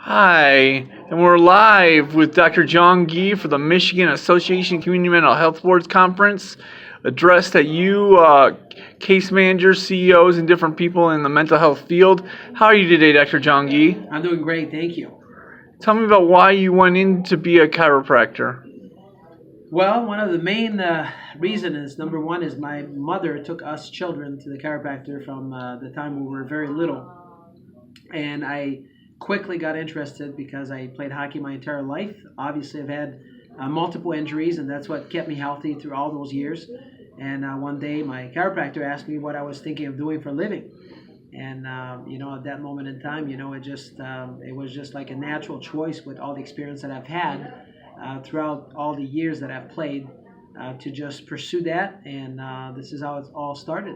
Hi, and we're live with Dr. John Gee for the Michigan Association of Community Mental Health Boards Conference, addressed at you, case managers, CEOs, and different people in the mental health field. How are you today, Dr. John Gee? I'm doing great, thank you. Tell me about why you went in to be a chiropractor. Well, one of the main reasons, number one, is my mother took us children to the chiropractor from the time we were very little. And I quickly got interested because I played hockey my entire life. Obviously, I've had multiple injuries, and that's what kept me healthy through all those years. And one day, my chiropractor asked me what I was thinking of doing for a living. And at that moment in time, it was just like a natural choice with all the experience that I've had throughout all the years that I've played to just pursue that. And this is how it all started.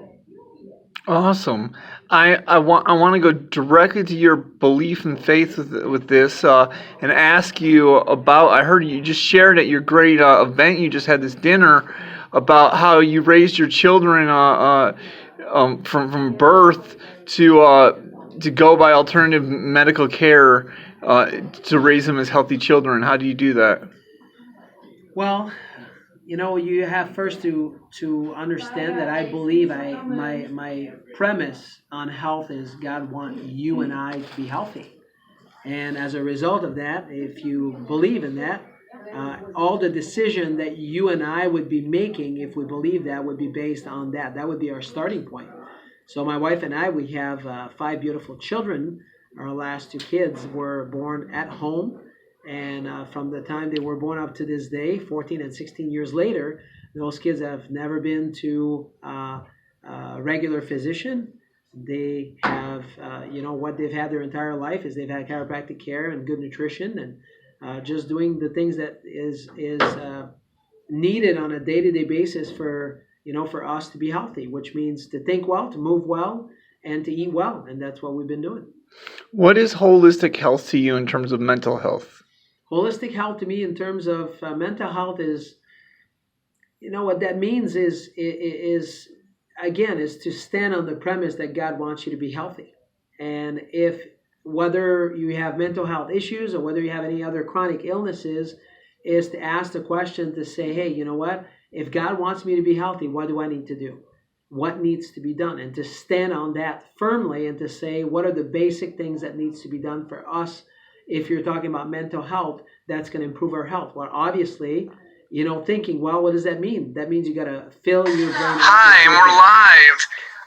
Awesome. I want to go directly to your belief and faith with this and ask you about. I heard you just shared at your great event you just had, this dinner, about how you raised your children from birth to go by alternative medical care to raise them as healthy children. How do you do that? Well, you have first to understand that I believe my premise on health is God wants you and I to be healthy. And as a result of that, if you believe in that, all the decision that you and I would be making, if we believe that, would be based on that. That would be our starting point. So my wife and I, we have 5 beautiful children. Our last 2 kids were born at home. And from the time they were born up to this day, 14 and 16 years later, those kids have never been to a regular physician. They have, what they've had their entire life is they've had chiropractic care and good nutrition and just doing the things that is needed on a day-to-day basis for us to be healthy, which means to think well, to move well, and to eat well. And that's what we've been doing. What is holistic health to you in terms of mental health? Holistic health to me in terms of mental health is, what that means is to stand on the premise that God wants you to be healthy. And whether you have mental health issues or whether you have any other chronic illnesses, is to ask the question to say, hey, you know what? If God wants me to be healthy, what do I need to do? What needs to be done? And to stand on that firmly and to say, what are the basic things that needs to be done for us? If you're talking about mental health, that's going to improve our health. Well, obviously, thinking, well, what does that mean? That means you got to fill your brain. Hi, we're live.